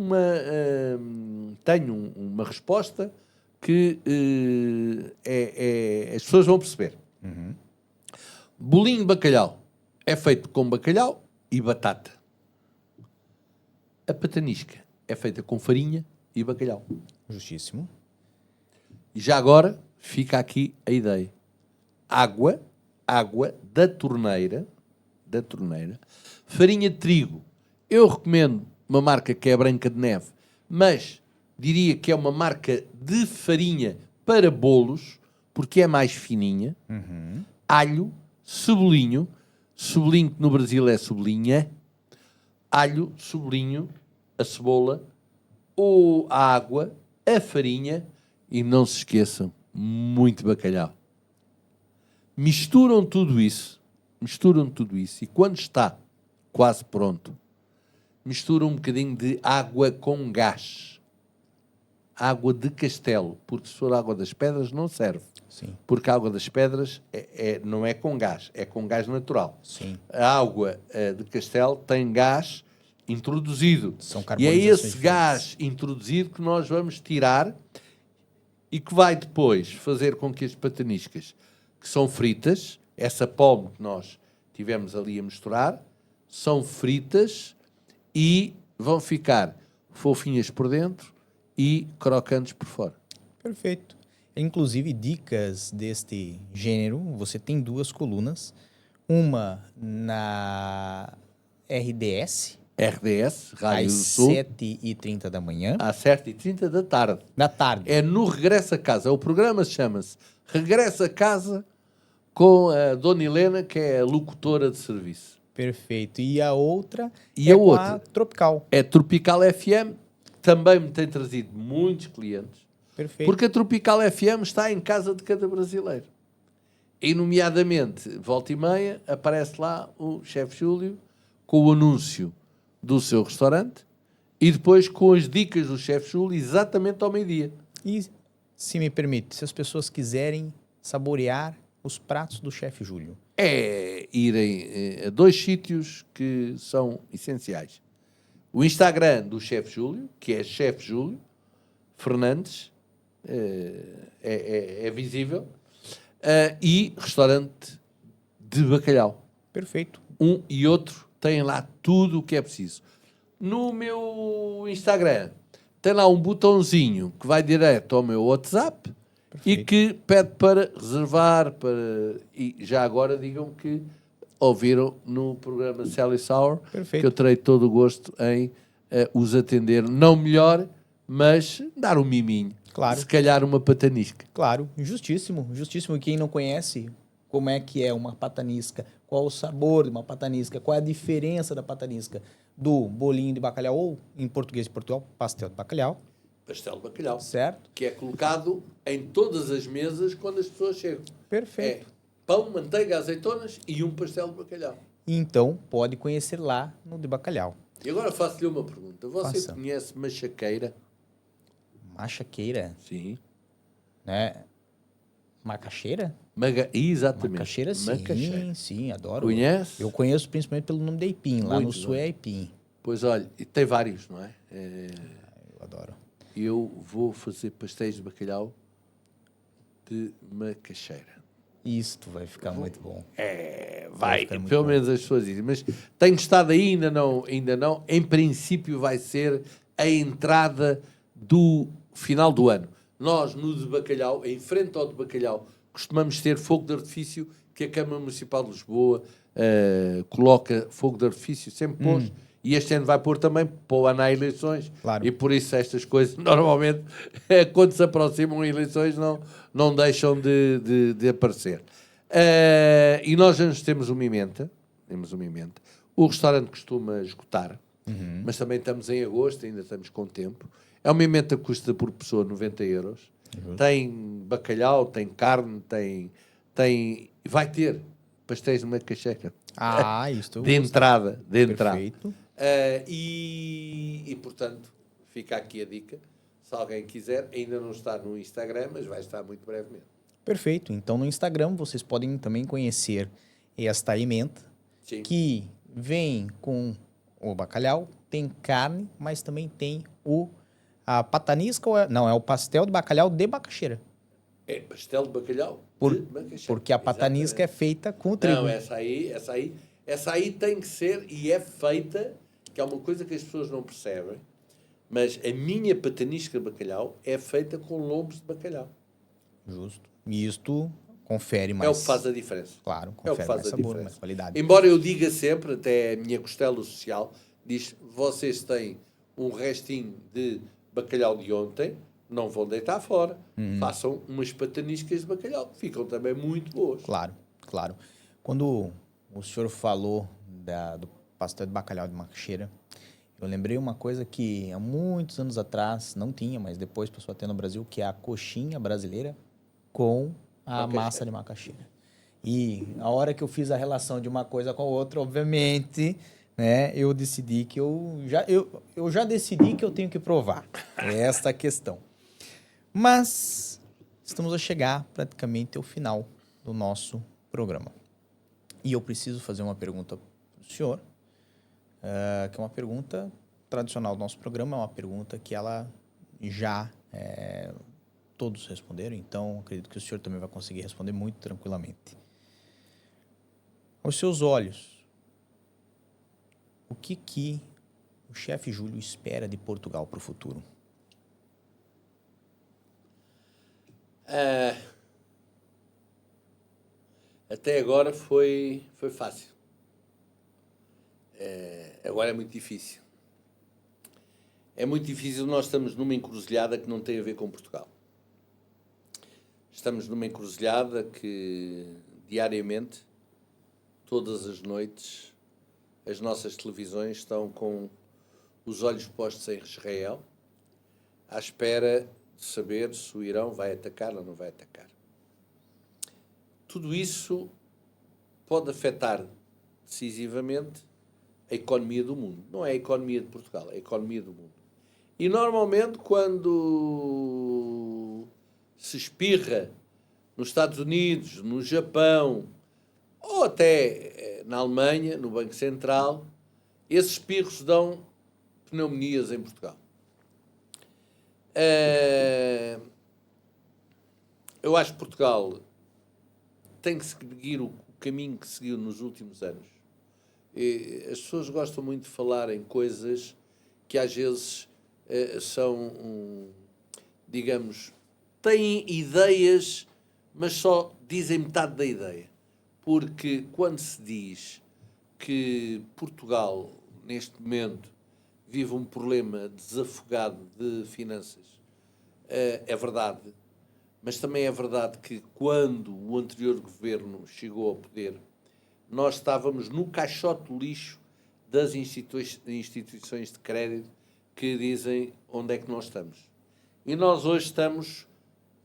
tenho uma resposta que as pessoas vão perceber. Bolinho de bacalhau é feito com bacalhau e batata. A patanisca é feita com farinha e bacalhau. Justíssimo. E já agora fica aqui a ideia. Água da torneira, farinha de trigo. Eu recomendo uma marca que é a Branca de Neve, mas diria que é uma marca de farinha para bolos, porque é mais fininha. Alho, cebolinho que no Brasil é cebolinha, alho, cebolinho, a cebola, ou a água, a farinha e não se esqueçam, muito bacalhau. Misturam tudo isso e quando está quase pronto, misturam um bocadinho de água com gás. Água de castelo, porque se for água das pedras não serve. Sim. Porque a água das pedras não é com gás, é com gás natural. Sim. A água de castelo tem gás introduzido. São E é carbonizações esse diferentes. gás introduzido que nós vamos tirar e que vai depois fazer com que as pataniscas, que são fritas, essa polme que nós tivemos ali a misturar, são fritas e vão ficar fofinhas por dentro e crocantes por fora. Perfeito. Inclusive, dicas deste gênero, você tem 2 colunas. Uma na RDS, Rádio às do Sul, 7h30 da manhã. às 7h30 da tarde. Da tarde. É no Regresso a Casa. O programa chama-se Regresso a Casa com a Dona Helena, que é a locutora de serviço. Perfeito. E a outra E é a com outra? a Tropical. É Tropical FM, também me tem trazido muitos clientes, Perfeito. porque a Tropical FM está em casa de cada brasileiro. E, nomeadamente, volta e meia, aparece lá o chefe Júlio com o anúncio do seu restaurante e depois com as dicas do chefe Júlio exatamente ao meio-dia. E, se me permite, se as pessoas quiserem saborear os pratos do chefe Júlio. É irem a 2 sítios que são essenciais. O Instagram do chefe Júlio, que é chefe Júlio Fernandes, é visível, e restaurante de bacalhau. Perfeito. Um e outro têm lá tudo o que é preciso. No meu Instagram tem lá um botãozinho que vai direto ao meu WhatsApp. Perfeito. E que pede para reservar, e já agora digam que ouviram no programa Sally Sour, Perfeito. que eu terei todo o gosto em os atender, não melhor, mas dar um miminho. Claro. Se calhar uma patanisca. Claro, justíssimo, justíssimo. E quem não conhece como é que é uma patanisca, qual o sabor de uma patanisca, qual é a diferença da patanisca do bolinho de bacalhau, ou em português de Portugal, pastel de bacalhau, Pastel de bacalhau. certo? Que é colocado em todas as mesas quando as pessoas chegam. Perfeito. É pão, manteiga, azeitonas e um pastel de bacalhau. Então, pode conhecer lá no de bacalhau. E agora faço-lhe uma pergunta. Você Faça. conhece machaqueira? Machaqueira, Sim. né? Macaxeira? Exatamente. Macaxeira, sim. Macaxeira. Sim, adoro. Conhece? Eu conheço principalmente pelo nome de aipim. Lá Muito no sul bem. é aipim. Pois olha, e tem vários, não é? Eu adoro. Eu vou fazer pastéis de bacalhau de macaxeira. Isso vai ficar muito bom. Vai, ficar muito pelo bom. menos as pessoas dizem. Mas tenho estado aí, ainda não. Em princípio vai ser a entrada do final do ano. Nós, no de bacalhau, em frente ao de bacalhau, costumamos ter fogo de artifício que a Câmara Municipal de Lisboa coloca fogo de artifício, sempre pôs. E este ano vai pôr também, para o ano há eleições. Claro. E por isso estas coisas, normalmente, quando se aproximam eleições, não deixam de aparecer. E nós já nos temos uma emenda. O restaurante costuma esgotar, mas também estamos em agosto, ainda estamos com tempo. É uma emenda que custa por pessoa 90 euros. Tem bacalhau, tem carne, vai ter pastéis de macaxeira. Isto De entrada. perfeito. E, portanto, fica aqui a dica. Se alguém quiser, ainda não está no Instagram, mas vai estar muito brevemente. Perfeito. Então, no Instagram, vocês podem também conhecer esta emenda, Sim. que vem com o bacalhau, tem carne, mas também tem a patanisca, não, é o pastel de bacalhau de macaxeira. É pastel de bacalhau de macaxeira. Porque a patanisca é feita com o trigo. Não, essa aí tem que ser e é feita, que é uma coisa que as pessoas não percebem, mas a minha patanisca de bacalhau é feita com lombos de bacalhau. Justo. E isto confere mais... É o que faz a diferença. Claro, É o que confere faz mais a sabor, diferença. mais qualidade. Embora eu diga sempre, até a minha costela social, diz, vocês têm um restinho de bacalhau de ontem, não vão deitar fora. Façam umas pataniscas de bacalhau, que ficam também muito boas. Claro, claro. Quando o senhor falou do pastel de bacalhau de macaxeira, eu lembrei uma coisa que há muitos anos atrás não tinha, mas depois passou a ter no Brasil, que é a coxinha brasileira com a massa de macaxeira. E a hora que eu fiz a relação de uma coisa com a outra, obviamente, né, eu decidi que eu já decidi que eu tenho que provar. É esta a questão. Mas estamos a chegar praticamente ao final do nosso programa. E eu preciso fazer uma pergunta para o senhor, que é uma pergunta tradicional do nosso programa, é uma pergunta que ela já todos responderam, então acredito que o senhor também vai conseguir responder muito tranquilamente. Aos seus olhos, o que o chefe Júlio espera de Portugal para o futuro? Até agora foi fácil. Agora é muito difícil. É muito difícil, nós estamos numa encruzilhada que não tem a ver com Portugal. Estamos numa encruzilhada que, diariamente, todas as noites, as nossas televisões estão com os olhos postos em Israel, à espera de saber se o Irão vai atacar ou não vai atacar. Tudo isso pode afetar decisivamente a economia do mundo. Não é a economia de Portugal, é a economia do mundo. E normalmente quando se espirra nos Estados Unidos, no Japão, ou até na Alemanha, no Banco Central, esses espirros dão pneumonias em Portugal. Eu acho que Portugal tem que seguir o caminho que seguiu nos últimos anos. E as pessoas gostam muito de falar em coisas que às vezes são, digamos, têm ideias, mas só dizem metade da ideia. Porque quando se diz que Portugal, neste momento, vive um problema desafogado de finanças, é verdade. Mas também é verdade que quando o anterior governo chegou ao poder, nós estávamos no caixote do lixo das instituições de crédito que dizem onde é que nós estamos. E nós hoje estamos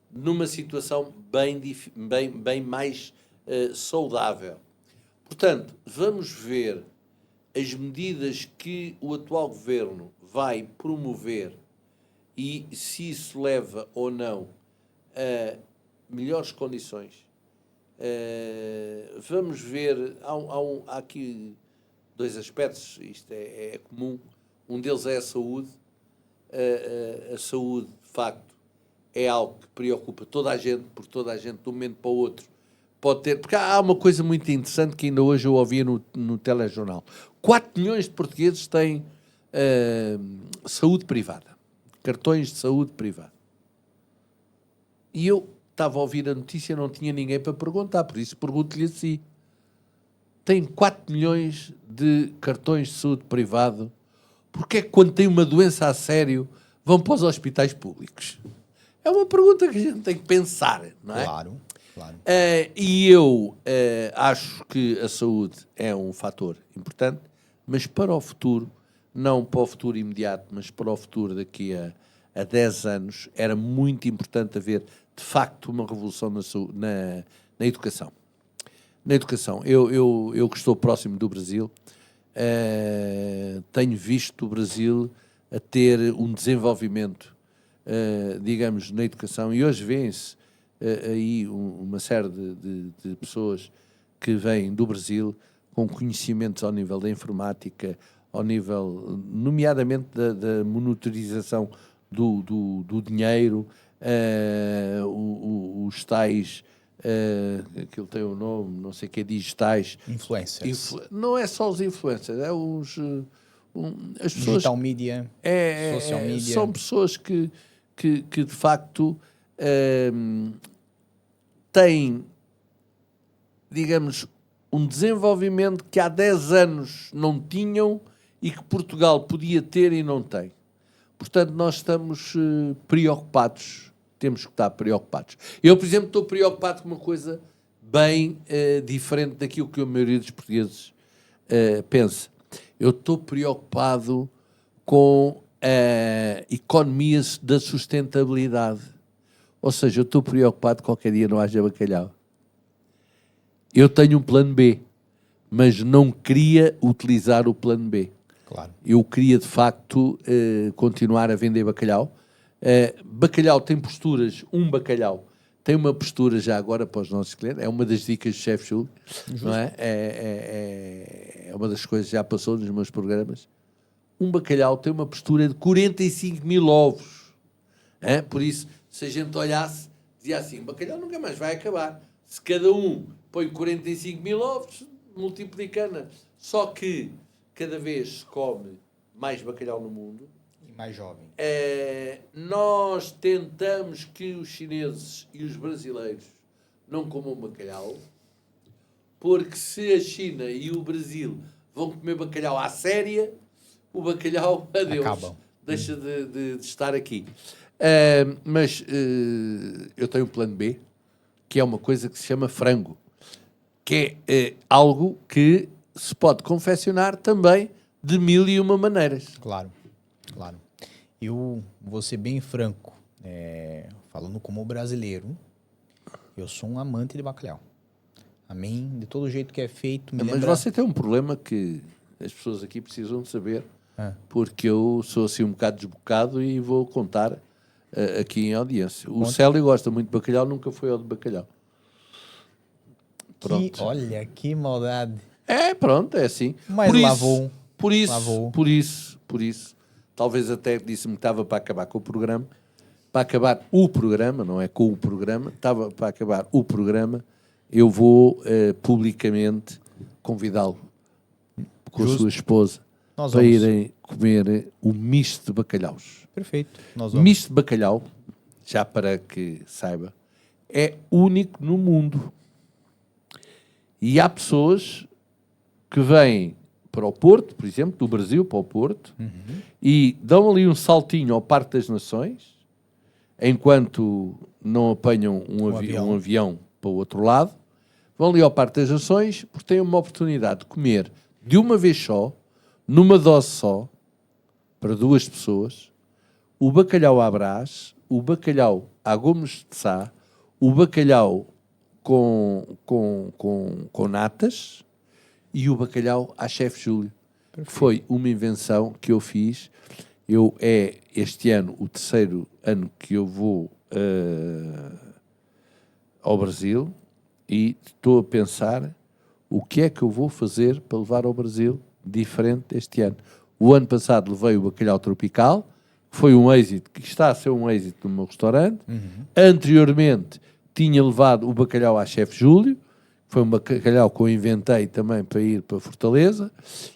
numa situação bem mais saudável. Portanto, vamos ver as medidas que o atual governo vai promover e se isso leva ou não a melhores condições. Vamos ver, há aqui dois aspectos, isto é comum, um deles é a saúde. A saúde, de facto, é algo que preocupa toda a gente, porque toda a gente, de um momento para o outro, pode ter... Porque há uma coisa muito interessante que ainda hoje eu ouvia no telejornal. 4 milhões de portugueses têm saúde privada, cartões de saúde privada. E eu estava a ouvir a notícia, não tinha ninguém para perguntar, por isso pergunto-lhe a si. Tem 4 milhões de cartões de saúde privado, porque é que quando tem uma doença a sério vão para os hospitais públicos? É uma pergunta que a gente tem que pensar, não é? Claro, claro. E eu acho que a saúde é um fator importante, mas para o futuro, não para o futuro imediato, mas para o futuro daqui a 10 anos, era muito importante haver, de facto, uma revolução na educação. na educação. Eu que estou próximo do Brasil, tenho visto o Brasil a ter um desenvolvimento, digamos, na educação, e hoje vêem-se aí uma série de pessoas que vêm do Brasil com conhecimentos ao nível da informática, ao nível, nomeadamente, da monitorização do dinheiro, os tais, aquilo tem um nome, não sei o que, digitais. Influencers. Não é só os influencers, é as pessoas... Digital media, social media. São pessoas que de facto têm, digamos, um desenvolvimento que há 10 anos não tinham e que Portugal podia ter e não tem. Portanto, nós estamos preocupados. Temos que estar preocupados. Eu, por exemplo, estou preocupado com uma coisa bem diferente daquilo que a maioria dos portugueses pensa. Eu estou preocupado com a economia da sustentabilidade. Ou seja, eu estou preocupado que qualquer dia não haja bacalhau. Eu tenho um plano B, mas não queria utilizar o plano B. Claro. Eu queria, de facto, continuar a vender bacalhau. Bacalhau tem posturas, um bacalhau tem uma postura já agora para os nossos clientes, é uma das dicas do chefe Júlio, não é? É uma das coisas que já passou nos meus programas. Um bacalhau tem uma postura de 45 mil ovos. Por isso, se a gente olhasse, dizia assim, bacalhau nunca mais vai acabar. Se cada um põe 45 mil ovos, multiplicando. Só que cada vez se come mais bacalhau no mundo. E mais jovem. Nós tentamos que os chineses e os brasileiros não comam bacalhau, porque se a China e o Brasil vão comer bacalhau à séria, o bacalhau, adeus, acabam. Deixa de estar aqui. Mas eu tenho um plano B, que é uma coisa que se chama frango, que é algo que se pode confeccionar também de 1001 maneiras. Claro, claro. Eu vou ser bem franco, falando como brasileiro, eu sou um amante de bacalhau. Amém? De todo jeito que é feito, me Mas lembra... você tem um problema que as pessoas aqui precisam de saber, Ah. porque eu sou assim um bocado desbocado e vou contar aqui em audiência. O Célio gosta muito de bacalhau, nunca foi ao de bacalhau. Pronto. Olha, que maldade. Pronto, é assim. Mas lavou. Por isso, talvez até disse-me que estava para acabar com o programa. Para acabar o programa, não é com o programa, estava para acabar o programa, eu vou publicamente convidá-lo com a sua esposa para irem comer o misto de bacalhaus. Perfeito. Misto de bacalhau, já para que saiba, é único no mundo. E há pessoas que vêm para o Porto, por exemplo, do Brasil para o Porto, e dão ali um saltinho ao Parque das Nações, enquanto não apanham um avião para o outro lado, vão ali ao Parque das Nações, porque têm uma oportunidade de comer de uma vez só, numa dose só, para 2 pessoas, o bacalhau à Brás, o bacalhau à Gomes de Sá, o bacalhau com natas e o bacalhau à chefe Júlio. Perfeito. Foi uma invenção que eu fiz. Este ano o 3º ano que eu vou ao Brasil e estou a pensar o que é que eu vou fazer para levar ao Brasil diferente este ano. O ano passado levei o bacalhau tropical, que foi um êxito, que está a ser um êxito no meu restaurante. Anteriormente tinha levado o bacalhau à chefe Júlio, foi um bacalhau que eu inventei também para ir para Fortaleza,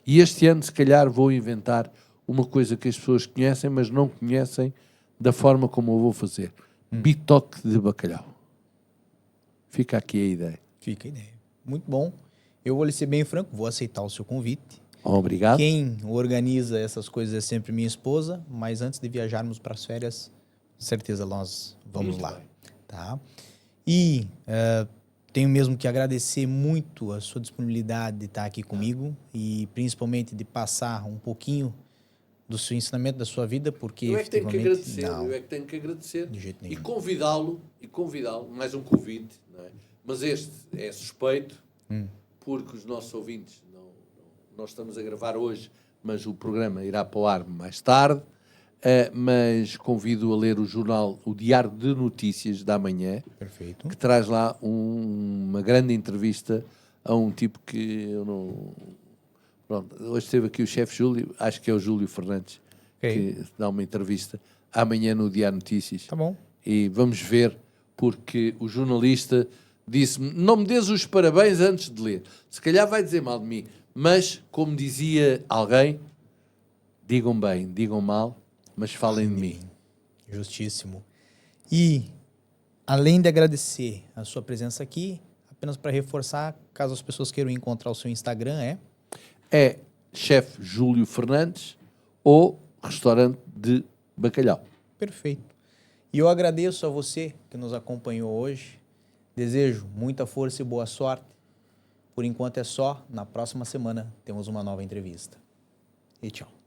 e este ano se calhar vou inventar uma coisa que as pessoas conhecem, mas não conhecem da forma como eu vou fazer. Bitoque de bacalhau. Fica aqui a ideia. Fica a ideia. Muito bom. Eu vou lhe ser bem franco, vou aceitar o seu convite. Obrigado. Quem organiza essas coisas é sempre minha esposa, mas antes de viajarmos para as férias, com certeza nós vamos lá. Tá? E tenho mesmo que agradecer muito a sua disponibilidade de estar aqui comigo e principalmente de passar um pouquinho do seu ensinamento, da sua vida, porque eu é que tenho que agradecer, não, eu é que tenho que agradecer de jeito nenhum. e convidá-lo, mais um convite, não é? Mas este é suspeito, porque os nossos ouvintes, nós estamos a gravar hoje, mas o programa irá para o ar mais tarde, mas convido a ler o jornal, o Diário de Notícias da Manhã, Perfeito. que traz lá uma grande entrevista a um tipo que eu não... Pronto, hoje esteve aqui o chefe Júlio, acho que é o Júlio Fernandes, que dá uma entrevista amanhã no Diário de Notícias. Tá bom. E vamos ver, porque o jornalista disse-me, não me dês os parabéns antes de ler. Se calhar vai dizer mal de mim, mas, como dizia alguém, digam bem, digam mal, mas falem de mim. Justíssimo. E, além de agradecer a sua presença aqui, apenas para reforçar, caso as pessoas queiram encontrar o seu Instagram, É chefe Júlio Fernandes ou restaurante de bacalhau. Perfeito. E eu agradeço a você que nos acompanhou hoje. Desejo muita força e boa sorte. Por enquanto é só. Na próxima semana temos uma nova entrevista. E tchau.